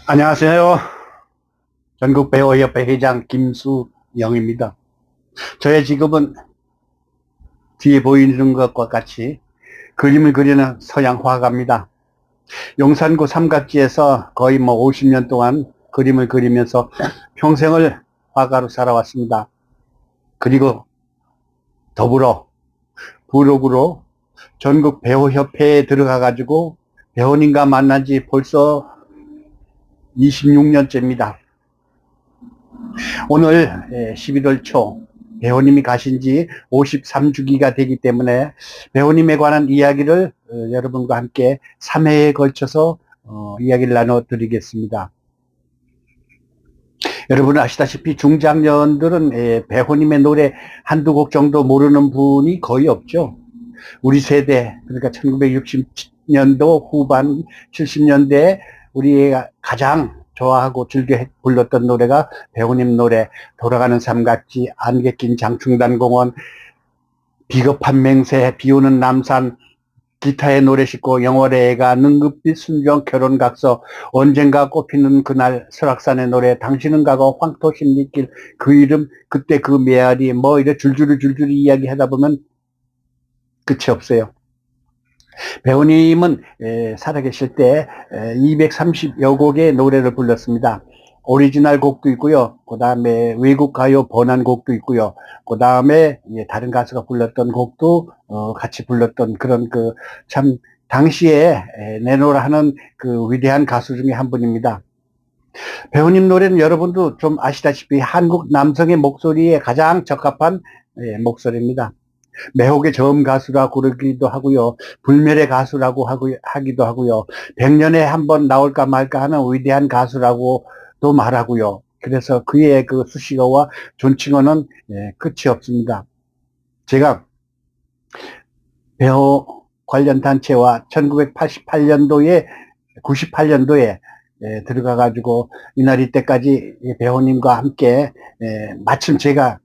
안녕하세요. 전국배우협회 회장 김수영입니다. 저의 직업은 뒤에 보이는 것과 같이 그림을 그리는 서양 화가입니다. 용산구 삼각지에서 거의 50년 동안 그림을 그리면서 평생을 화가로 살아왔습니다. 그리고 더불어 부록으로 전국배우협회에 들어가가지고 배우님과 만난 지 벌써 26년째입니다. 오늘 11월 초 배우님이 가신 지 53주기가 되기 때문에 배우님에 관한 이야기를 여러분과 함께 3회에 걸쳐서 이야기를 나눠드리겠습니다. 여러분 아시다시피 중장년들은 배우님의 노래 한두 곡 정도 모르는 분이 거의 없죠. 우리 세대, 그러니까 1960년도 후반 70년대 우리가 가장 좋아하고 즐겨 불렀던 노래가 배우님 노래 돌아가는 삼각지, 안개 낀 장충단공원, 비겁한 맹세, 비오는 남산, 기타에 노래 싣고 영월의 애가, 능급빛 순정 결혼각서, 언젠가 꽃피는 그날, 설악산의 노래, 당신은 가고 황토 십리길, 그 이름 그때 그 메아리, 뭐 이래 줄줄이 이야기하다 보면 끝이 없어요. 배우님은 살아계실 때 230여 곡의 노래를 불렀습니다. 오리지널 곡도 있고요. 그 다음에 외국 가요 번안곡도 있고요. 그 다음에 다른 가수가 불렀던 곡도 같이 불렀던 그런 참 당시에 내노라 하는 그 위대한 가수 중에 한 분입니다. 배우님 노래는 여러분도 좀 아시다시피 한국 남성의 목소리에 가장 적합한 목소리입니다. 매혹의 저음 가수라고 그러기도 하고요. 불멸의 가수라고 하기도 하고요. 100년에 한 번 나올까 말까 하는 위대한 가수라고도 말하고요. 그래서 그의 그 수식어와 존칭어는 끝이 없습니다. 제가 배우 관련 단체와 1988년도에 98년도에 들어가가지고 이날 이때까지 배우님과 함께 마침 제가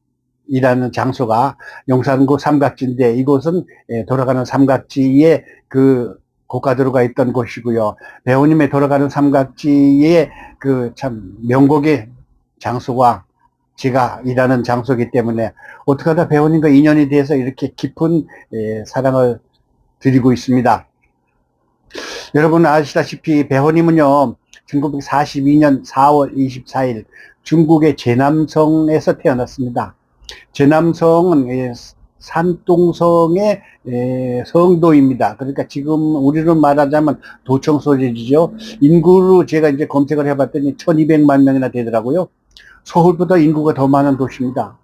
일하는 장소가 용산구 삼각지인데 이곳은 돌아가는 삼각지에 그 고가도로가 있던 곳이고요. 배우님의 돌아가는 삼각지에 그 참 명곡의 장소가 제가 일하는 장소이기 때문에 어떻게 하다 배우님과 인연이 돼서 이렇게 깊은 사랑을 드리고 있습니다. 여러분 아시다시피 배우님은요 1942년 4월 24일 중국의 제남성에서 태어났습니다. 제남성은 산동성의 성도입니다. 그러니까 지금 우리로 말하자면 도청 소재지죠. 인구로 제가 이제 검색을 해봤더니 1200만 명이나 되더라고요. 서울보다 인구가 더 많은 도시입니다.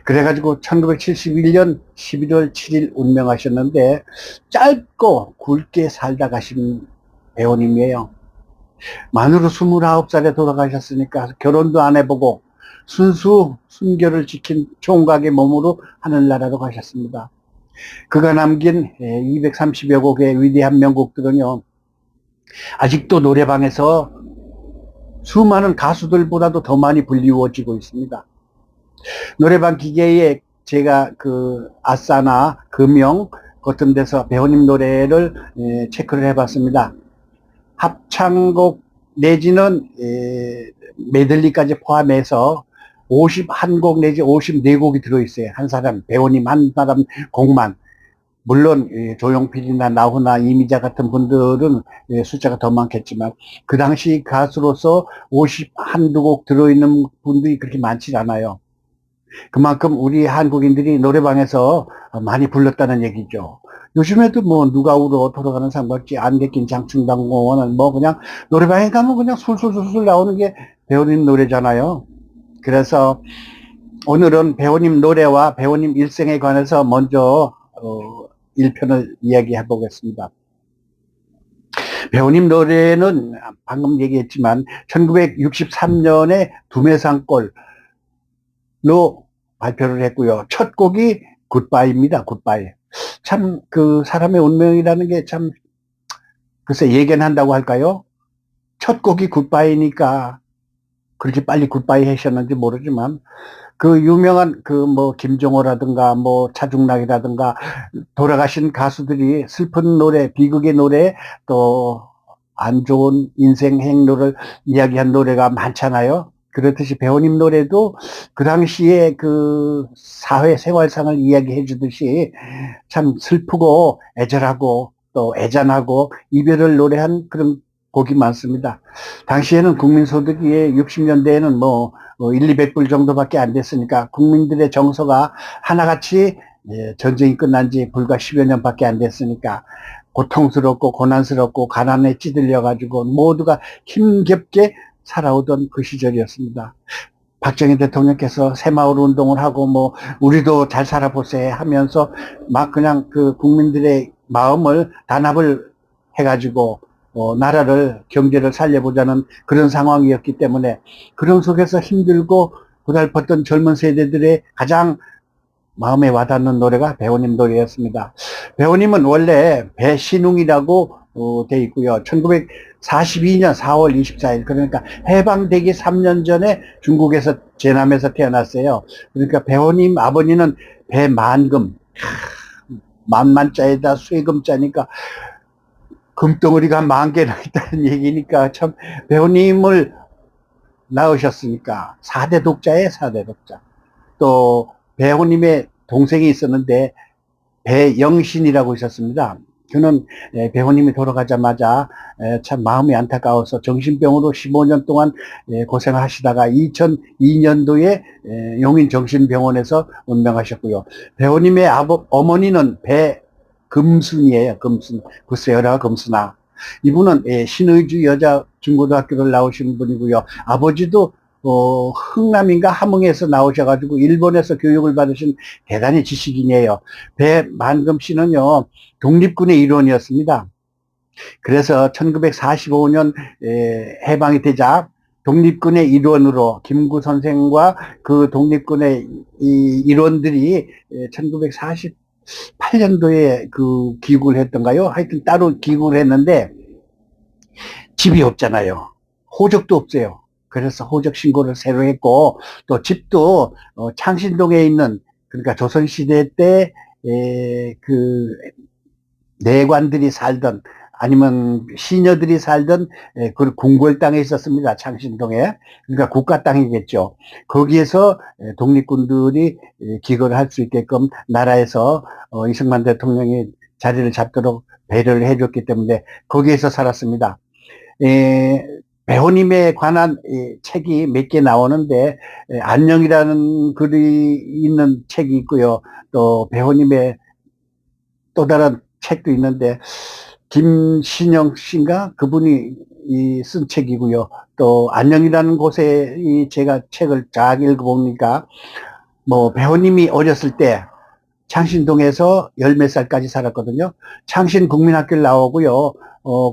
그래가지고 1971년 11월 7일 운명하셨는데 짧고 굵게 살다 가신 배우님이에요. 만으로 29살에 돌아가셨으니까 결혼도 안 해보고 순수 순결을 지킨 총각의 몸으로 하늘나라로 가셨습니다. 그가 남긴 230여 곡의 위대한 명곡들은요. 아직도 노래방에서 수많은 가수들보다도 더 많이 불리워지고 있습니다. 노래방 기계에 제가 그 아싸나 금영 같은 데서 배우님 노래를 체크를 해봤습니다. 합창곡 내지는 메들리까지 포함해서 51곡 내지 54곡이 들어있어요. 한 사람, 배우님 한 사람 곡만. 물론 조용필이나 나훈아, 이미자 같은 분들은 숫자가 더 많겠지만 그 당시 가수로서 51곡 들어있는 분들이 그렇게 많지 않아요. 그만큼 우리 한국인들이 노래방에서 많이 불렀다는 얘기죠. 요즘에도 뭐 누가 울어 돌아가는 삼각지 안개 낀 장충당공원은 뭐 그냥 노래방에 가면 그냥 술술술술 나오는 게 배우님 노래잖아요. 그래서 오늘은 배우님 노래와 배우님 일생에 관해서 먼저 1편을 이야기해 보겠습니다. 배우님 노래는 방금 얘기했지만 1963년에 두메상골로 발표를 했고요. 첫 곡이 굿바이입니다. 굿바이. 참 그 사람의 운명이라는 게 참 글쎄 예견한다고 할까요? 첫 곡이 굿바이니까 그렇게 빨리 굿바이 하셨는지 모르지만 그 유명한 그 뭐 김종호라든가 뭐 차중락이라든가 돌아가신 가수들이 슬픈 노래, 비극의 노래 또 안 좋은 인생 행로를 이야기한 노래가 많잖아요. 그렇듯이 배우님 노래도 그 당시에 그 사회 생활상을 이야기해 주듯이 참 슬프고 애절하고 또 애잔하고 이별을 노래한 그런 곡이 많습니다. 당시에는 국민소득이 60년대에는 뭐 1, 200불 정도밖에 안 됐으니까 국민들의 정서가 하나같이 전쟁이 끝난 지 불과 10여 년밖에 안 됐으니까 고통스럽고 고난스럽고 가난에 찌들려 가지고 모두가 힘겹게 살아오던 그 시절이었습니다. 박정희 대통령께서 새마을 운동을 하고 뭐 우리도 잘 살아보세 하면서 막 그냥 그 국민들의 마음을 단합을 해가지고 나라를 경제를 살려보자는 그런 상황이었기 때문에 그런 속에서 힘들고 고달팠던 젊은 세대들의 가장 마음에 와닿는 노래가 배우님 노래였습니다. 배우님은 원래 배신웅이라고 돼 있고요. 1942년 4월 24일 그러니까 해방되기 3년 전에 중국에서 제남에서 태어났어요. 그러니까 배우님 아버님은 배만금 만만자에다 쇠금자니까 금덩어리가 10,000개나 있다는 얘기니까 참 배우님을 낳으셨으니까 4대 독자예요. 4대 독자. 또 배우님의 동생이 있었는데 배영신이라고 있었습니다. 그는 배우님이 돌아가자마자 참 마음이 안타까워서 정신병으로 15년 동안 고생을 하시다가 2002년도에 용인정신병원에서 운명하셨고요. 배우님의 어머니는 배금순이에요. 금순. 글쎄요라 금순아. 이분은 신의주 여자중고등학교를 나오신 분이고요. 아버지도 흥남인가 함흥에서 나오셔가지고 일본에서 교육을 받으신 대단히 지식인이에요. 배만금 씨는요, 독립군의 일원이었습니다. 그래서 1945년 해방이 되자 독립군의 일원으로 김구 선생과 그 독립군의 일원들이 1948년도에 그 귀국을 했던가요? 하여튼 따로 귀국을 했는데 집이 없잖아요. 호적도 없어요. 그래서 호적 신고를 새로 했고 또 집도 창신동에 있는 그러니까 조선시대 때 그 내관들이 살던 아니면 시녀들이 살던 그 궁궐 땅에 있었습니다. 창신동에. 그러니까 국가 땅이겠죠. 거기에서 독립군들이 기거를 할 수 있게끔 나라에서 이승만 대통령이 자리를 잡도록 배려를 해줬기 때문에 거기에서 살았습니다. 배우님에 관한 책이 몇 개 나오는데 안녕이라는 글이 있는 책이 있고요. 또 배우님의 또 다른 책도 있는데 김신영 씨인가 그분이 쓴 책이고요. 또 안녕이라는 곳에 제가 책을 쫙 읽어보니까 뭐 배우님이 어렸을 때 창신동에서 10몇 살까지 살았거든요. 창신국민학교를 나오고요.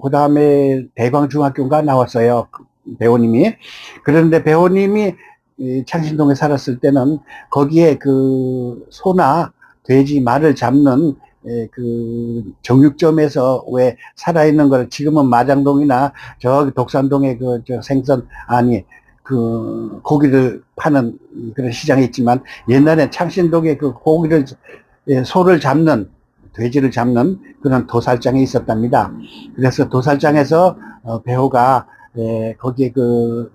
그 다음에 대광중학교인가 나왔어요. 배우님이. 그런데 배우님이 창신동에 살았을 때는 거기에 그 소나 돼지, 말을 잡는 그 정육점에서 왜 살아있는 걸 지금은 마장동이나 저기 독산동에 그 저 생선 아니 그 고기를 파는 그런 시장이 있지만 옛날에 창신동에 그 고기를 소를 잡는 돼지를 잡는 그런 도살장이 있었답니다. 그래서 도살장에서 배우가 거기에 그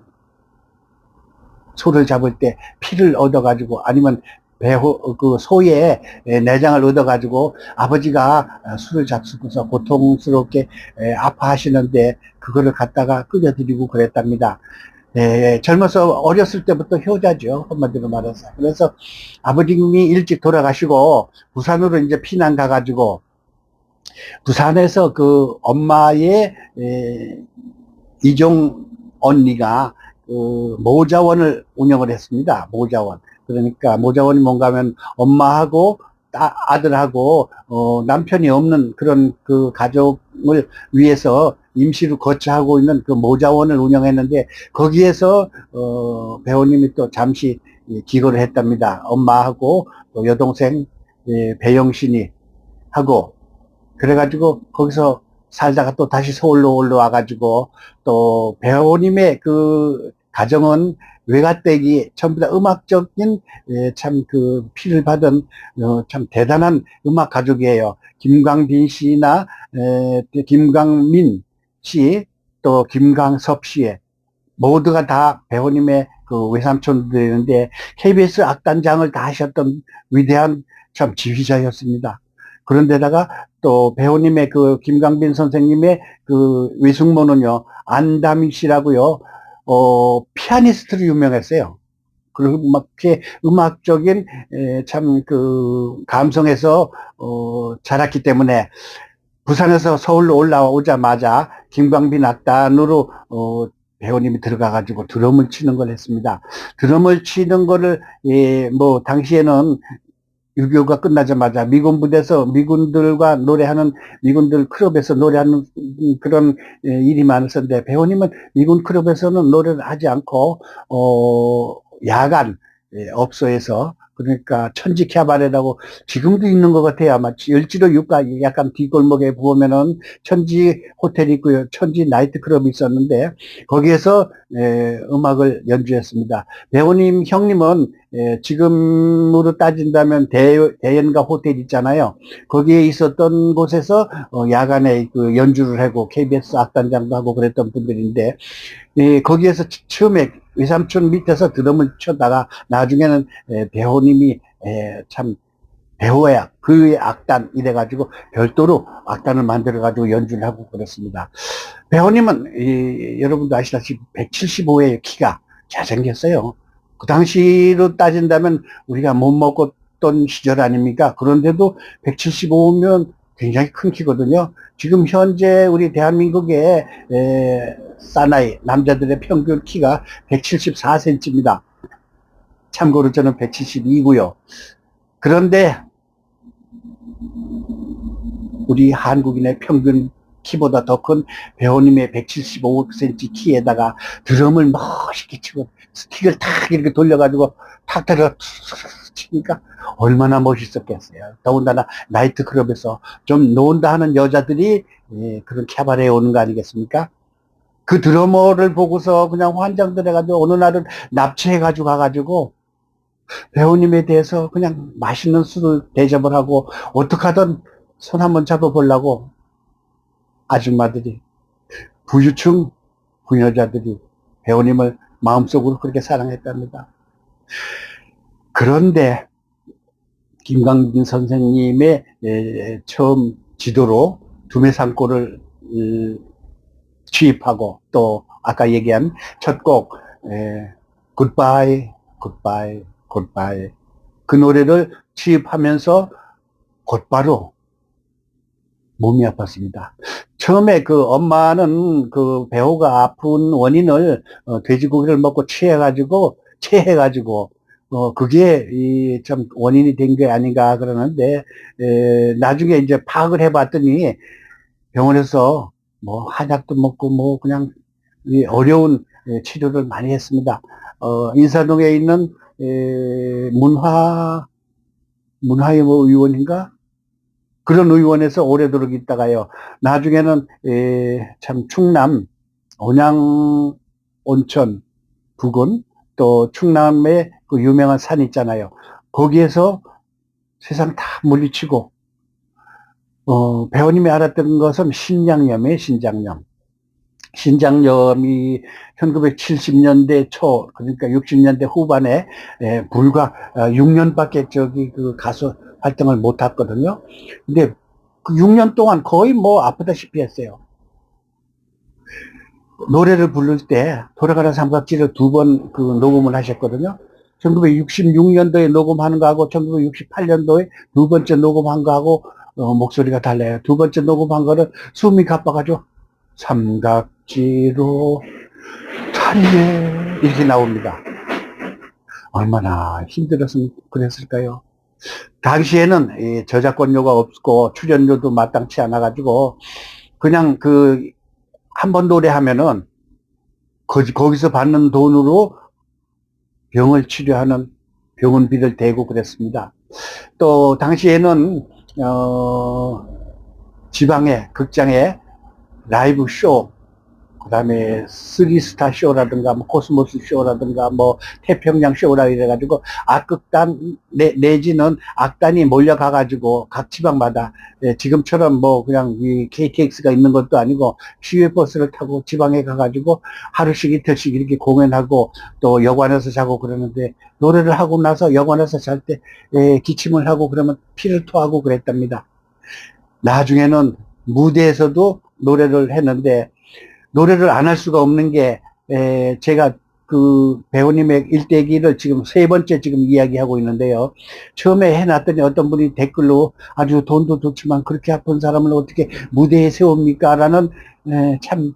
소를 잡을 때 피를 얻어가지고 아니면 그 소의 내장을 얻어가지고 아버지가 술을 잡수고서 고통스럽게 아파하시는데 그거를 갖다가 끓여드리고 그랬답니다. 젊어서 어렸을 때부터 효자죠. 한마디로 말해서. 그래서 아버님이 일찍 돌아가시고 부산으로 이제 피난 가가지고 부산에서 그 엄마의 이종 언니가 그 모자원을 운영을 했습니다. 모자원. 그러니까 모자원이 뭔가 하면 엄마하고 아들하고 남편이 없는 그런 그 가족을 위해서 임시로 거처하고 있는 그 모자원을 운영했는데 거기에서 배우님이 또 잠시 기거를 했답니다. 엄마하고 또 여동생 배영신이 하고 그래가지고 거기서 살다가 또 다시 서울로 올라와가지고 또 배우님의 그 가정은 외가댁이 전부 다 음악적인 참 그 피를 받은 참 대단한 음악 가족이에요. 김광빈 씨나 김광민 씨 또 김광섭 씨 모두가 다 배우님의 그 외삼촌들인데 KBS 악단장을 다 하셨던 위대한 참 지휘자였습니다. 그런데다가 또 배우님의 그 김강빈 선생님의 그 외숙모는요, 안다미 씨라고요, 피아니스트로 유명했어요. 그리고 막 이렇게 음악적인 참 그 감성에서 자랐기 때문에 부산에서 서울로 올라오자마자 김광빈 악단으로 배우님이 들어가가지고 드럼을 치는 걸 했습니다. 드럼을 치는 거를 뭐 당시에는 6.25가 끝나자마자 미군 부대에서 미군들과 노래하는 미군들 클럽에서 노래하는 그런 일이 많았었는데 배우님은 미군 클럽에서는 노래를 하지 않고 야간 업소에서 그러니까 천지 캐바레라고 지금도 있는 것 같아요. 아마 열지로 육가 약간 뒷골목에 보면은 천지 호텔이 있고요. 천지 나이트클럽이 있었는데 거기에서 음악을 연주했습니다. 배우님 형님은 지금으로 따진다면 대연가 호텔 있잖아요. 거기에 있었던 곳에서 야간에 그 연주를 하고 KBS 악단장도 하고 그랬던 분들인데 거기에서 처음에 외삼촌 밑에서 드럼을 쳐다가 나중에는 배우님이 참 배우야 그의 악단 이래가지고 별도로 악단을 만들어가지고 연주를 하고 그랬습니다. 배우님은 여러분도 아시다시피 175의 키가 잘생겼어요. 그 당시로 따진다면 우리가 못 먹었던 시절 아닙니까? 그런데도 175면 굉장히 큰 키거든요. 지금 현재 우리 대한민국의 사나이 남자들의 평균 키가 174cm입니다. 참고로 저는 172고요. 그런데 우리 한국인의 평균 키보다 더 큰 배우님의 175cm 키에다가 드럼을 멋있게 치고 스틱을 탁 이렇게 돌려가지고 탁 들어 치니까 얼마나 멋있었겠어요. 더군다나 나이트클럽에서 좀 논다 하는 여자들이 그런 캐바레에 오는 거 아니겠습니까? 그 드러머를 보고서 그냥 환장들어가지고 어느 날은 납치해가지고 가가지고 배우님에 대해서 그냥 맛있는 술을 대접을 하고 어떻게 하든 손 한번 잡아보려고 아줌마들이 부유층 부여자들이 배우님을 마음속으로 그렇게 사랑했답니다. 그런데 김광빈 선생님의 처음 지도로 두메상골을 취입하고 또 아까 얘기한 첫 곡 굿바이 굿바이 굿바이 그 노래를 취입하면서 곧바로 몸이 아팠습니다. 처음에 그 엄마는 그 배우가 아픈 원인을 돼지고기를 먹고 체해가지고 그게 참 원인이 된 게 아닌가 그러는데 나중에 이제 파악을 해봤더니 병원에서 뭐 한약도 먹고 뭐 그냥 어려운 치료를 많이 했습니다. 인사동에 있는 문화의 뭐 의원인가 그런 의원에서 오래도록 있다가요. 나중에는 참 충남 온양 온천 부근 또 충남에 그 유명한 산 있잖아요. 거기에서 세상 다 물리치고 배우님이 알았던 것은 신장염이에요. 신장염이 1970년대 초 그러니까 60년대 후반에 불과 6년밖에 그 가수 활동을 못 했거든요. 근데 그 6년 동안 거의 뭐 아프다시피 했어요. 노래를 부를 때 돌아가는 삼각지를 2번 그 녹음을 하셨거든요. 1966년도에 녹음하는 거하고 1968년도에 두 번째 녹음한 거하고 목소리가 달라요. 두 번째 녹음한 거는 숨이 가빠가지고 삼각지로 달래 이렇게 나옵니다. 얼마나 힘들었으면 그랬을까요? 당시에는 저작권료가 없고 출연료도 마땅치 않아 가지고 그냥 그 한 번 노래하면은 거기서 받는 돈으로 병을 치료하는 병원비를 대고 그랬습니다. 또 당시에는 지방의 극장에 라이브 쇼 그 다음에 쓰리스타 쇼라든가, 뭐, 코스모스 쇼라든가, 뭐, 태평양 쇼라 이래가지고, 악극단, 내지는 악단이 몰려가가지고, 각 지방마다, 예, 지금처럼 뭐, 그냥 이 KTX가 있는 것도 아니고, 시외버스를 타고 지방에 가가지고, 하루씩 이틀씩 이렇게 공연하고, 또 여관에서 자고 그러는데, 노래를 하고 나서 여관에서 잘 때, 예, 기침을 하고 그러면 피를 토하고 그랬답니다. 나중에는 무대에서도 노래를 했는데, 노래를 안 할 수가 없는 게, 제가 그 배우님의 일대기를 지금 세 번째 지금 이야기하고 있는데요. 처음에 해놨더니 어떤 분이 댓글로 아주 돈도 좋지만 그렇게 아픈 사람을 어떻게 무대에 세웁니까? 라는 참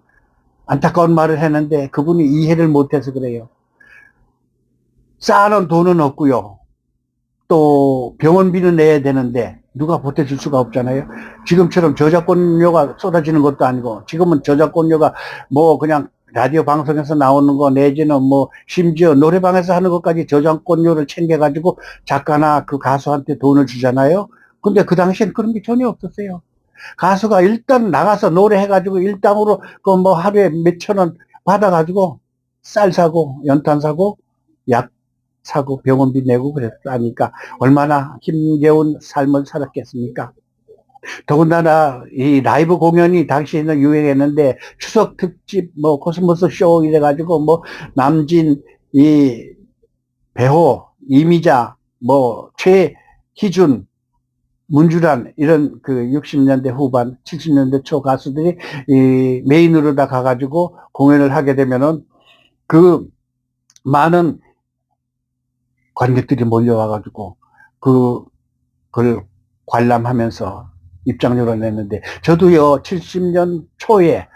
안타까운 말을 했는데 그분이 이해를 못해서 그래요. 쌓아놓은 돈은 없고요. 또 병원비는 내야 되는데 누가 보태줄 수가 없잖아요. 지금처럼 저작권료가 쏟아지는 것도 아니고 지금은 저작권료가 뭐 그냥 라디오 방송에서 나오는 거 내지는 뭐 심지어 노래방에서 하는 것까지 저작권료를 챙겨가지고 작가나 그 가수한테 돈을 주잖아요. 근데 그 당시엔 그런 게 전혀 없었어요. 가수가 일단 나가서 노래해가지고 일당으로 그 뭐 하루에 몇천 원 받아가지고 쌀 사고 연탄 사고 약 사고 병원비 내고 그랬다니까 얼마나 힘겨운 삶을 살았겠습니까? 더군다나 이 라이브 공연이 당시에는 유행했는데 추석 특집 뭐 코스모스 쇼 이래가지고 뭐 남진 이 배호 이미자 뭐 최희준 문주란 이런 그 60년대 후반 70년대 초 가수들이 이 메인으로 다 가가지고 공연을 하게 되면은 그 많은 관객들이 몰려와가지고 그걸 관람하면서 입장료를 냈는데 저도요 70년 초에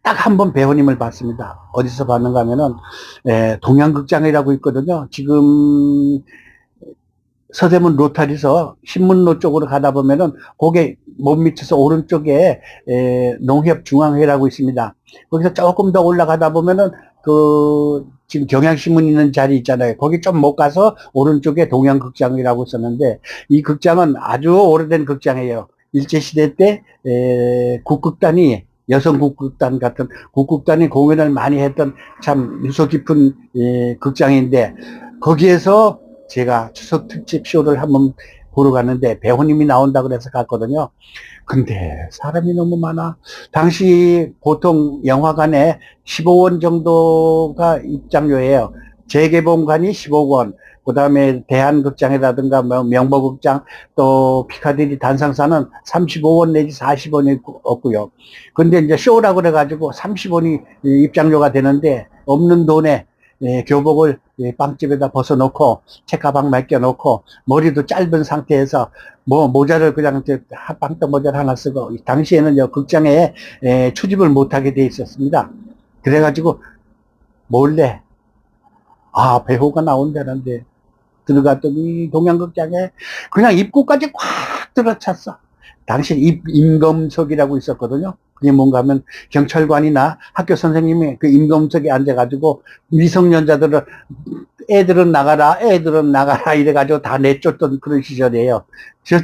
딱 한 번 배우님을 봤습니다. 어디서 봤는가 하면은 동양극장이라고 있거든요. 지금 서대문 로타리에서 신문로 쪽으로 가다 보면은 거기에 못 미쳐서 오른쪽에 농협중앙회라고 있습니다. 거기서 조금 더 올라가다 보면은 그 지금 경향신문 있는 자리 있잖아요. 거기 좀 못 가서 오른쪽에 동양극장이라고 썼는데 이 극장은 아주 오래된 극장이에요. 일제시대 때 국극단이 여성 국극단 같은 국극단이 공연을 많이 했던 참 유서 깊은 극장인데 거기에서 제가 추석 특집 쇼를 한번 보러 갔는데 배우님이 나온다 그래서 갔거든요. 근데 사람이 너무 많아. 당시 보통 영화관에 15원 정도가 입장료예요. 재개봉관이 15원, 그 다음에 대한극장이라든가 뭐 명보극장 또 피카디리 단상사는 35원 내지 40원이 없고요. 근데 이제 쇼라고 그래가지고 30원이 입장료가 되는데 없는 돈에 교복을 빵집에다 벗어놓고 책가방 맡겨놓고 머리도 짧은 상태에서 뭐 모자를 그냥 빵떡 모자를 하나 쓰고 당시에는 극장에 출입을 못하게 돼 있었습니다. 그래가지고 몰래 배우가 나온다는데 들어갔더니 동양극장에 그냥 입구까지 꽉 들어찼어. 당시 임검석이라고 있었거든요. 그게 뭔가 하면 경찰관이나 학교 선생님이 그 임검석에 앉아가지고 미성년자들을 애들은 나가라, 애들은 나가라 이래가지고 다 내쫓던 그런 시절이에요.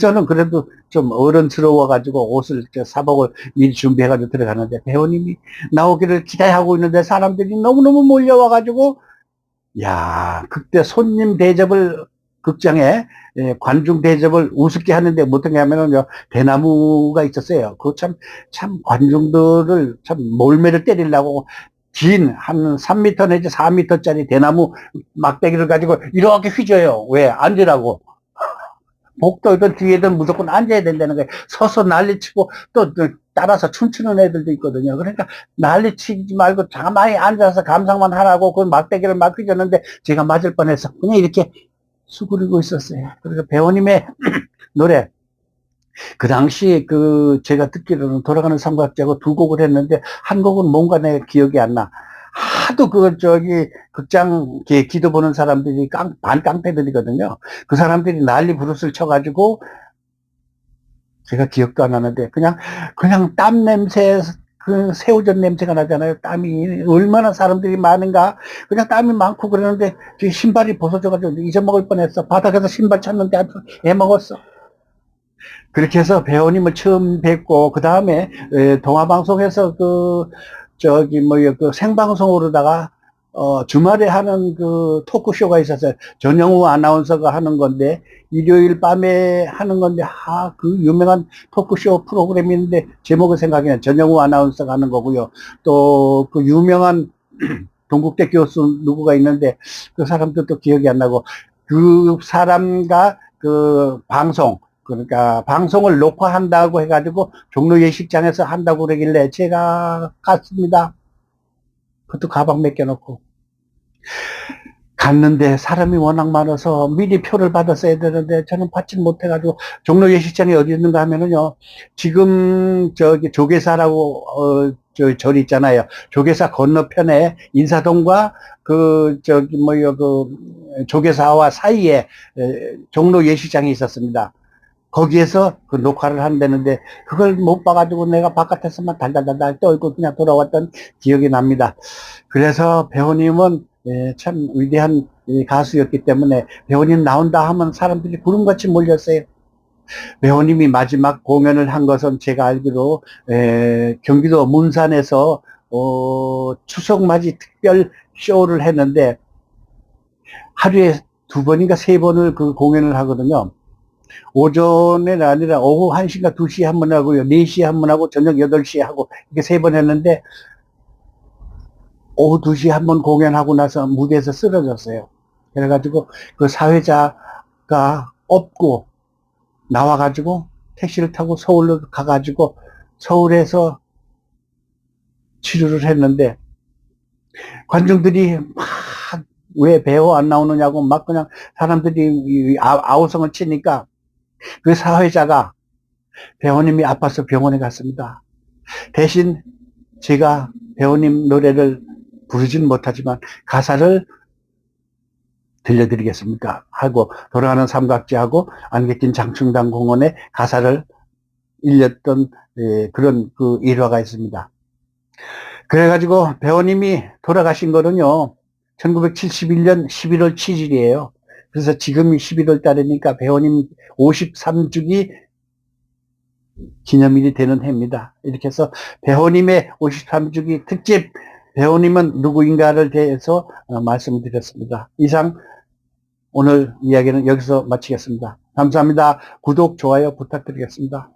저는 그래도 좀 어른스러워가지고 옷을, 사복을 미리 준비해가지고 들어가는데 배우님이 나오기를 기대하고 있는데 사람들이 너무너무 몰려와가지고 야, 그때 손님 대접을 극장에 관중 대접을 우습게 하는데 어떻게 하면은요 대나무가 있었어요. 그 참 관중들을 참 몰매를 때리려고 긴 한 3m 내지 4m짜리 대나무 막대기를 가지고 이렇게 휘저어요. 왜? 앉으라고. 복도든 뒤에든 무조건 앉아야 된다는 거예요. 서서 난리치고 또 따라서 춤추는 애들도 있거든요. 그러니까 난리치지 말고 가만히 앉아서 감상만 하라고 그 막대기를 막 휘저었는데 제가 맞을 뻔해서 그냥 이렇게 수그리고 있었어요. 그래서 배우님의 노래 그 당시 제가 듣기로는 돌아가는 삼각자고 두 곡을 했는데 한 곡은 뭔가 내 기억이 안 나. 하도 극장 기도 보는 사람들이 반깡패들이거든요. 그 사람들이 난리 부르스를 쳐가지고 제가 기억도 안 나는데 그냥 땀 냄새 그 새우젓 냄새가 나잖아요. 땀이 얼마나 사람들이 많은가. 그냥 땀이 많고 그러는데 신발이 벗어져가지고 잊어먹을 뻔했어. 바닥에서 신발 찾는데 아주 애먹었어. 그렇게 해서 배우님을 처음 뵙고 그 다음에 동화방송에서 그 생방송으로다가 주말에 하는 그 토크쇼가 있었어요. 전영우 아나운서가 하는 건데, 일요일 밤에 하는 건데, 그 유명한 토크쇼 프로그램이 있는데, 제목은 생각이 나요. 전영우 아나운서가 하는 거고요. 또, 그 유명한 동국대 교수 누구가 있는데, 그 사람도 또 기억이 안 나고, 그 사람과 그 방송, 그러니까 방송을 녹화한다고 해가지고 종로 예식장에서 한다고 그러길래 제가 갔습니다. 그것도 가방 맡겨놓고. 갔는데 사람이 워낙 많아서 미리 표를 받았어야 되는데 저는 받지 못해가지고 종로 예식장이 어디 있는가 하면은요, 지금 저기 조계사라고 절 있잖아요. 조계사 건너편에 인사동과 조계사와 사이에 종로 예식장이 있었습니다. 거기에서 그 녹화를 한다는데 그걸 못 봐가지고 내가 바깥에서만 달달달달 떨고 그냥 돌아왔던 기억이 납니다. 그래서 배우님은 참 위대한 가수였기 때문에 배우님 나온다 하면 사람들이 구름같이 몰렸어요. 배우님이 마지막 공연을 한 것은 제가 알기로 경기도 문산에서 추석맞이 특별 쇼를 했는데 하루에 2번인가 3번을 그 공연을 하거든요. 오전에는 아니라 오후 1시인가 2시에 한 번 하고요. 4시에 한 번 하고 저녁 8시에 하고 이렇게 3번 했는데 오후 2시에 한 번 공연하고 나서 무대에서 쓰러졌어요. 그래가지고 그 사회자가 없고 나와가지고 택시를 타고 서울로 가가지고 서울에서 치료를 했는데 관중들이 막 왜 배우 안 나오느냐고 막 그냥 사람들이 아우성을 치니까 그 사회자가 배우님이 아파서 병원에 갔습니다. 대신 제가 배우님 노래를 부르진 못하지만 가사를 들려드리겠습니까? 하고 돌아가는 삼각지하고 안개 낀 장충당 공원의 가사를 일렸던 그런 그 일화가 있습니다. 그래가지고 배우님이 돌아가신 거는요, 1971년 11월 7일이에요. 그래서 지금이 11월 달이니까 배우님 53주기 기념일이 되는 해입니다. 이렇게 해서 배우님의 53주기 특집 배우님은 누구인가를 대해서 말씀을 드렸습니다. 이상 오늘 이야기는 여기서 마치겠습니다. 감사합니다. 구독, 좋아요 부탁드리겠습니다.